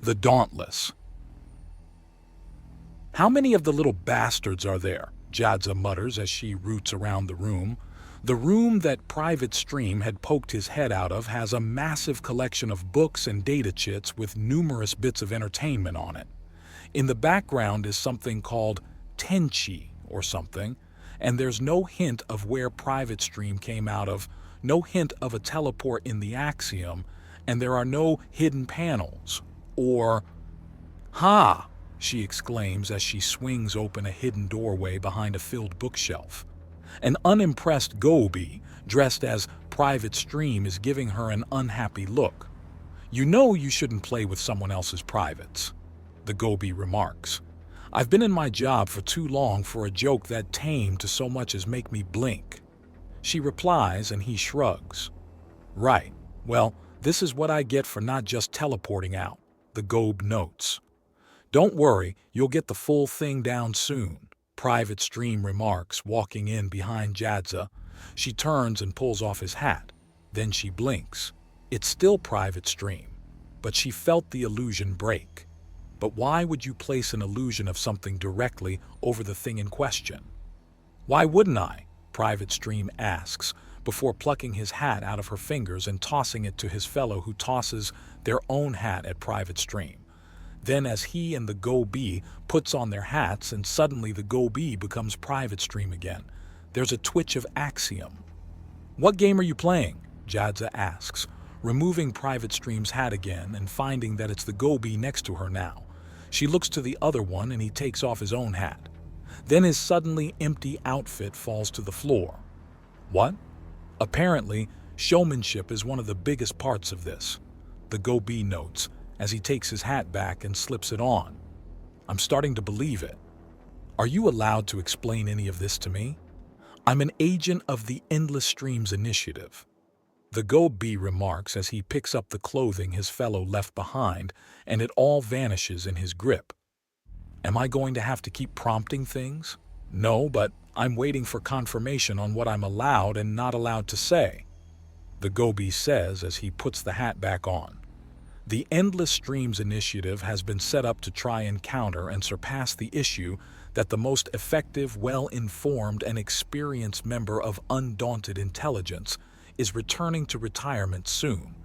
The Dauntless. "How many of the little bastards are there?" Jadza mutters as she roots around the room. The room that Private Stream had poked his head out of has a massive collection of books and data chits with numerous bits of entertainment on it. In the background is something called Tenchi or something, and there's no hint of where Private Stream came out of, no hint of a teleport in the Axiom, and there are no hidden panels. Or, "Ha!" she exclaims as she swings open a hidden doorway behind a filled bookshelf. An unimpressed Gobi, dressed as Private Stream, is giving her an unhappy look. "You know you shouldn't play with someone else's privates," the Gobi remarks. "I've been in my job for too long for a joke that tame to so much as make me blink." She replies and he shrugs. "Right, well, this is what I get for not just teleporting out," the Gob notes. "Don't worry, you'll get the full thing down soon," Private Stream remarks, walking in behind Jadza. She turns and pulls off his hat. Then she blinks. It's still Private Stream, but she felt the illusion break. But why would you place an illusion of something directly over the thing in question? "Why wouldn't I?" Private Stream asks, before plucking his hat out of her fingers and tossing it to his fellow, who tosses their own hat at Private Stream. Then as he and the Gobi puts on their hats, and suddenly the Gobi becomes Private Stream again. There's a twitch of Axiom. "What game are you playing?" Jadza asks, removing Private Stream's hat again and finding that it's the Gobi next to her now. She looks to the other one and he takes off his own hat. Then his suddenly empty outfit falls to the floor. "What?" "Apparently, showmanship is one of the biggest parts of this," the Gobi notes, as he takes his hat back and slips it on. "I'm starting to believe it. Are you allowed to explain any of this to me? I'm an agent of the Endless Streams Initiative," the Gobi remarks as he picks up the clothing his fellow left behind, and it all vanishes in his grip. "Am I going to have to keep prompting things?" "No, but I'm waiting for confirmation on what I'm allowed and not allowed to say," the Gobi says as he puts the hat back on. The Endless Streams Initiative has been set up to try and counter and surpass the issue that the most effective, well-informed, and experienced member of undaunted intelligence is returning to retirement soon.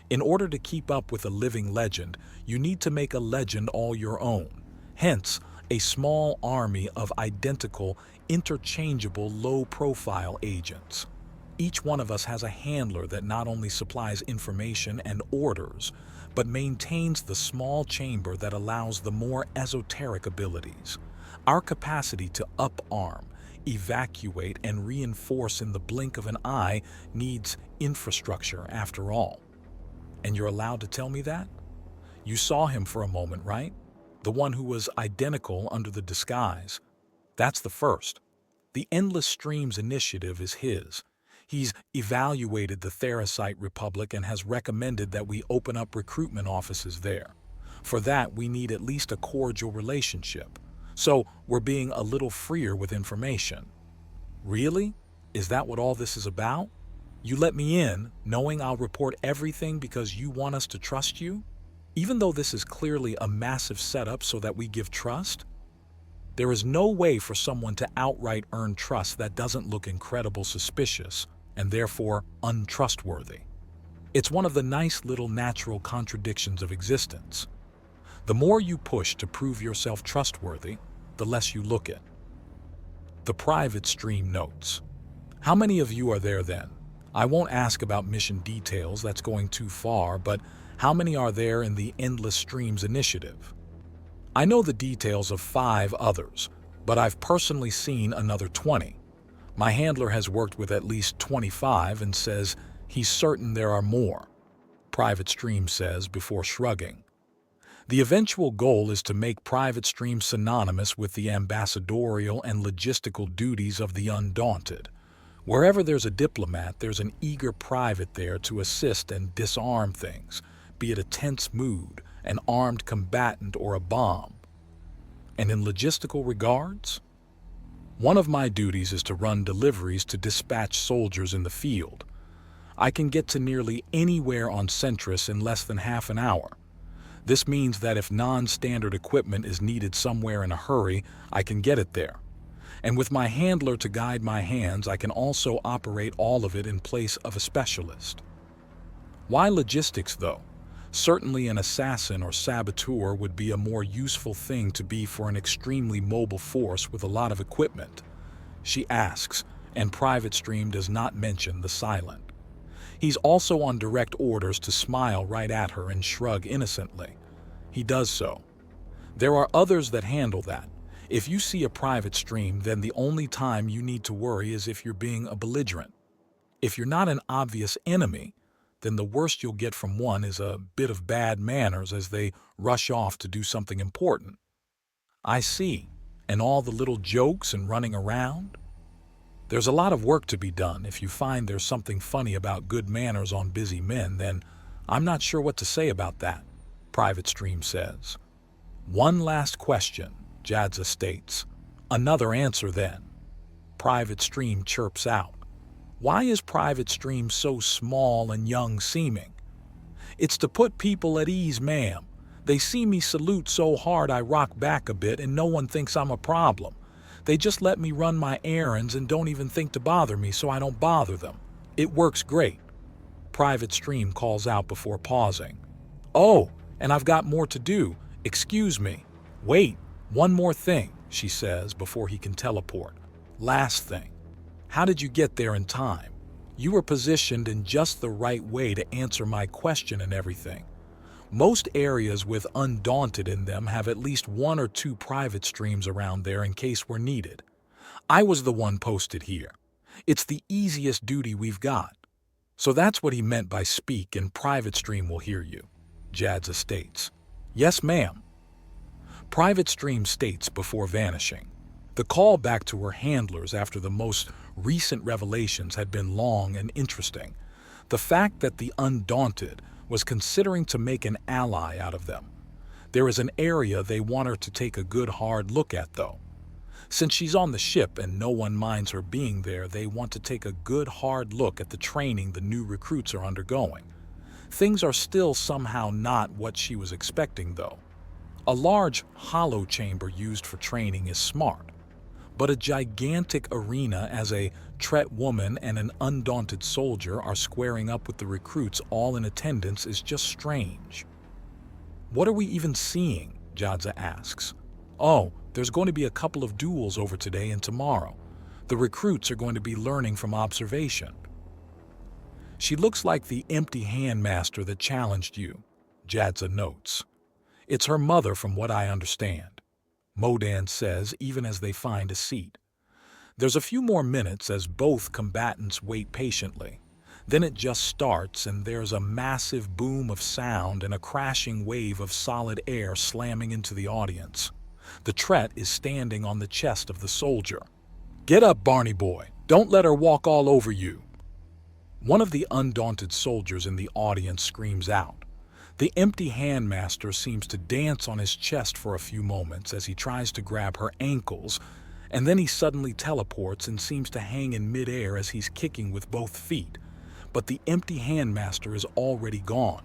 In order to keep up with a living legend, you need to make a legend all your own. Hence, a small army of identical, interchangeable, low-profile agents. Each one of us has a handler that not only supplies information and orders, but maintains the small chamber that allows the more esoteric abilities. Our capacity to up-arm, evacuate, and reinforce in the blink of an eye needs infrastructure after all. And you're allowed to tell me that? You saw him for a moment, right? The one who was identical under the disguise. That's the first. The Endless Streams Initiative is his. He's evaluated the Therasite Republic and has recommended that we open up recruitment offices there. For that, we need at least a cordial relationship. So we're being a little freer with information. Really? Is that what all this is about? You let me in, knowing I'll report everything because you want us to trust you? Even though this is clearly a massive setup so that we give trust? There is no way for someone to outright earn trust that doesn't look incredibly suspicious, and therefore untrustworthy. It's one of the nice little natural contradictions of existence. The more you push to prove yourself trustworthy, the less you look it. The Private Stream notes. "How many of you are there then? I won't ask about mission details, that's going too far, but how many are there in the Endless Streams Initiative?" "I know the details of 5 others, but I've personally seen another 20. My handler has worked with at least 25 and says he's certain there are more," Private Stream says before shrugging. The eventual goal is to make Private Stream synonymous with the ambassadorial and logistical duties of the Undaunted. Wherever there's a diplomat, there's an eager private there to assist and disarm things, be it a tense mood, an armed combatant, or a bomb. And in logistical regards? One of my duties is to run deliveries to dispatch soldiers in the field. I can get to nearly anywhere on Centris in less than half an hour. This means that if non-standard equipment is needed somewhere in a hurry, I can get it there. And with my handler to guide my hands, I can also operate all of it in place of a specialist. Why logistics, though? Certainly an assassin or saboteur would be a more useful thing to be for an extremely mobile force with a lot of equipment. She asks, and Private Stream does not mention the silent. He's also on direct orders to smile right at her and shrug innocently. He does so. There are others that handle that. If you see a Private Stream, then the only time you need to worry is if you're being a belligerent. If you're not an obvious enemy, then the worst you'll get from one is a bit of bad manners as they rush off to do something important. I see. And all the little jokes and running around? There's a lot of work to be done. If you find there's something funny about good manners on busy men, then I'm not sure what to say about that, Private Stream says. One last question, Jadza states. Another answer then. Private Stream chirps out. Why is Private Stream so small and young-seeming? It's to put people at ease, ma'am. They see me salute so hard I rock back a bit and no one thinks I'm a problem. They just let me run my errands and don't even think to bother me, so I don't bother them. It works great. Private Stream calls out before pausing. Oh, and I've got more to do. Excuse me. Wait, one more thing, she says before he can teleport. Last thing. How did you get there in time? You were positioned in just the right way to answer my question and everything. Most areas with Undaunted in them have at least one or two Private Streams around there in case we're needed. I was the one posted here. It's the easiest duty we've got. So that's what he meant by speak and Private Stream will hear you, Jadza states. Yes, ma'am. Private Stream states before vanishing. The call back to her handlers after the most recent revelations had been long and interesting. The fact that the Undaunted was considering to make an ally out of them. There is an area they want her to take a good hard look at, though. Since she's on the ship and no one minds her being there, they want to take a good hard look at the training the new recruits are undergoing. Things are still somehow not what she was expecting, though. A large hollow chamber used for training is smart, but a gigantic arena as a Tret woman and an Undaunted soldier are squaring up with the recruits all in attendance is just strange. What are we even seeing? Jadza asks. Oh, there's going to be a couple of duels over today and tomorrow. The recruits are going to be learning from observation. She looks like the empty handmaster that challenged you, Jadza notes. It's her mother from what I understand, Modan says even as they find a seat. There's a few more minutes as both combatants wait patiently. Then it just starts and there's a massive boom of sound and a crashing wave of solid air slamming into the audience. The Tret is standing on the chest of the soldier. Get up, Barney boy. Don't let her walk all over you. One of the Undaunted soldiers in the audience screams out. The empty handmaster seems to dance on his chest for a few moments as he tries to grab her ankles, and then he suddenly teleports and seems to hang in midair as he's kicking with both feet. But the empty handmaster is already gone.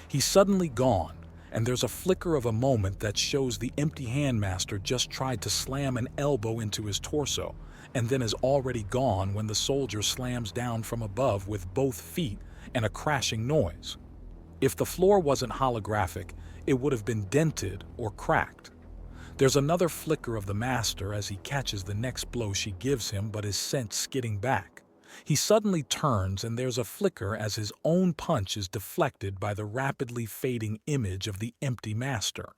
He's suddenly gone, and there's a flicker of a moment that shows the empty handmaster just tried to slam an elbow into his torso, and then is already gone when the soldier slams down from above with both feet and a crashing noise. If the floor wasn't holographic, it would have been dented or cracked. There's another flicker of the master as he catches the next blow she gives him but is sent skidding back. He suddenly turns and there's a flicker as his own punch is deflected by the rapidly fading image of the empty master.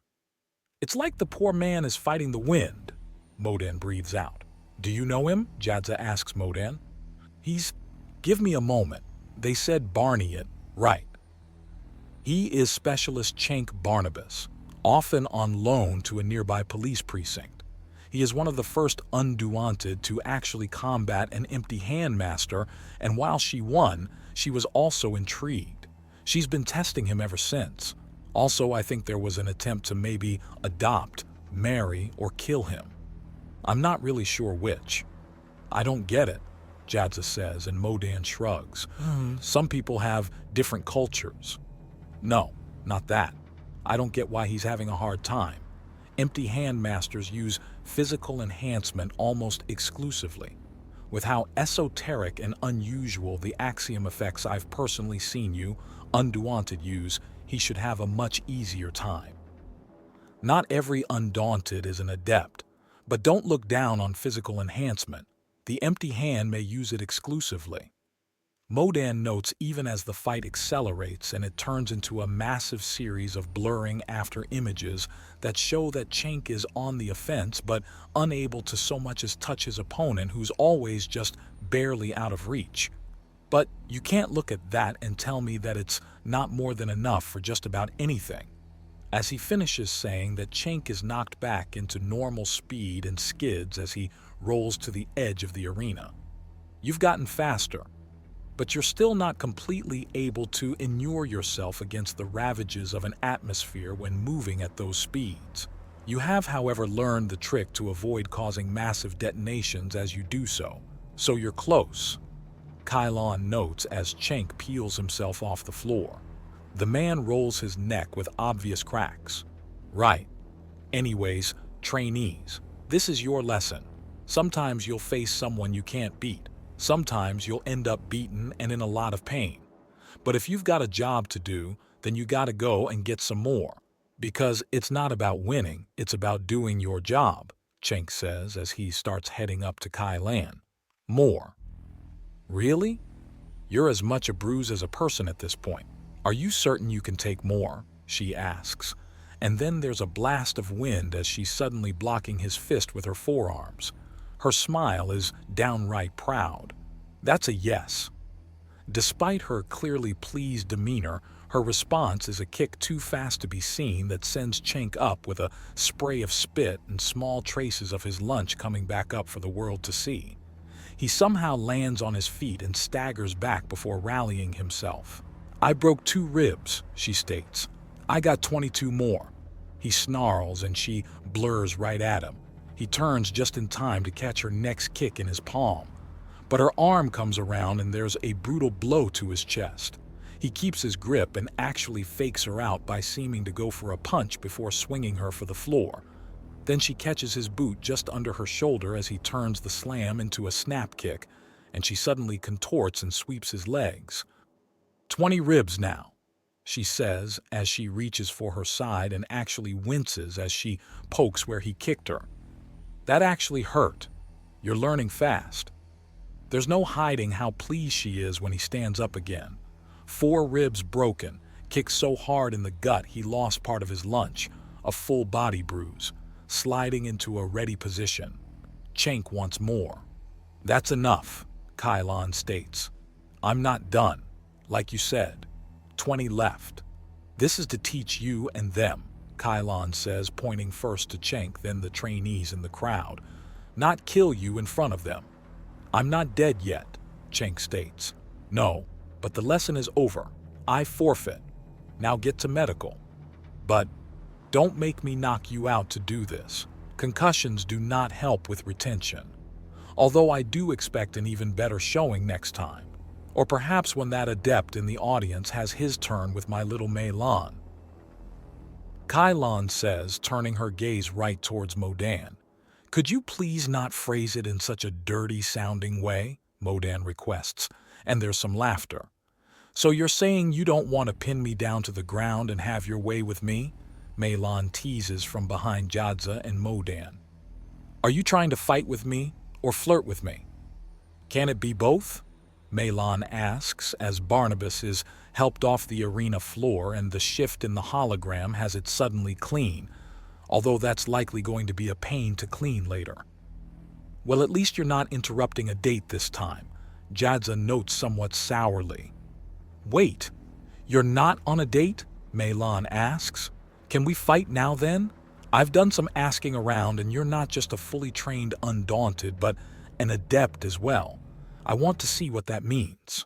It's like the poor man is fighting the wind, Modan breathes out. Do you know him? Jadza asks Modan. Give me a moment. They said Barney it, right. He is Specialist Cenk Barnabas, often on loan to a nearby police precinct. He is one of the first Undaunted to actually combat an empty handmaster, and while she won, she was also intrigued. She's been testing him ever since. Also, I think there was an attempt to maybe adopt, marry, or kill him. I'm not really sure which. I don't get it, Jadza says, and Modan shrugs. Some people have different cultures. No, not that. I don't get why he's having a hard time. Empty hand masters use physical enhancement almost exclusively. With how esoteric and unusual the Axiom effects I've personally seen you, Undaunted, use, he should have a much easier time. Not every Undaunted is an adept, but don't look down on physical enhancement. The empty hand may use it exclusively. Modan notes even as the fight accelerates and it turns into a massive series of blurring after images that show that Cenk is on the offense but unable to so much as touch his opponent, who's always just barely out of reach. But you can't look at that and tell me that it's not more than enough for just about anything. As he finishes saying that, Cenk is knocked back into normal speed and skids as he rolls to the edge of the arena. You've gotten faster, but you're still not completely able to inure yourself against the ravages of an atmosphere when moving at those speeds. You have, however, learned the trick to avoid causing massive detonations as you do so you're close. Kylon notes as Cenk peels himself off the floor. The man rolls his neck with obvious cracks. Right. Anyways, trainees, this is your lesson. Sometimes you'll face someone you can't beat. Sometimes you'll end up beaten and in a lot of pain. But if you've got a job to do, then you gotta go and get some more. Because it's not about winning, it's about doing your job, Cenk says as he starts heading up to Kylan. More. Really? You're as much a bruise as a person at this point. Are you certain you can take more? She asks. And then there's a blast of wind as she's suddenly blocking his fist with her forearms. Her smile is downright proud. That's a yes. Despite her clearly pleased demeanor, her response is a kick too fast to be seen that sends Cenk up with a spray of spit and small traces of his lunch coming back up for the world to see. He somehow lands on his feet and staggers back before rallying himself. I broke 2 ribs, she states. I got 22 more. He snarls and she blurs right at him. He turns just in time to catch her next kick in his palm. But her arm comes around and there's a brutal blow to his chest. He keeps his grip and actually fakes her out by seeming to go for a punch before swinging her for the floor. Then she catches his boot just under her shoulder as he turns the slam into a snap kick, and she suddenly contorts and sweeps his legs. 20 ribs now, she says as she reaches for her side and actually winces as she pokes where he kicked her. That actually hurt. You're learning fast. There's no hiding how pleased she is when he stands up again. 4 ribs broken, kicked so hard in the gut he lost part of his lunch, a full body bruise, sliding into a ready position. Cenk wants more. That's enough, Kylon states. I'm not done. Like you said, 20 left. This is to teach you and them, Kylon says, pointing first to Cenk, then the trainees in the crowd. Not kill you in front of them. I'm not dead yet, Cenk states. No, but the lesson is over. I forfeit. Now get to medical. But don't make me knock you out to do this. Concussions do not help with retention. Although I do expect an even better showing next time. Or perhaps when that adept in the audience has his turn with my little Melan. Kylon says, turning her gaze right towards Modan. Could you please not phrase it in such a dirty-sounding way? Modan requests, and there's some laughter. So you're saying you don't want to pin me down to the ground and have your way with me? Melan teases from behind Jadza and Modan. Are you trying to fight with me or flirt with me? Can it be both? Melan asks as Barnabas is helped off the arena floor and the shift in the hologram has it suddenly clean, although that's likely going to be a pain to clean later. Well, at least you're not interrupting a date this time, Jadza notes somewhat sourly. Wait, you're not on a date? Melan asks. Can we fight now then? I've done some asking around and you're not just a fully trained Undaunted, but an adept as well. I want to see what that means.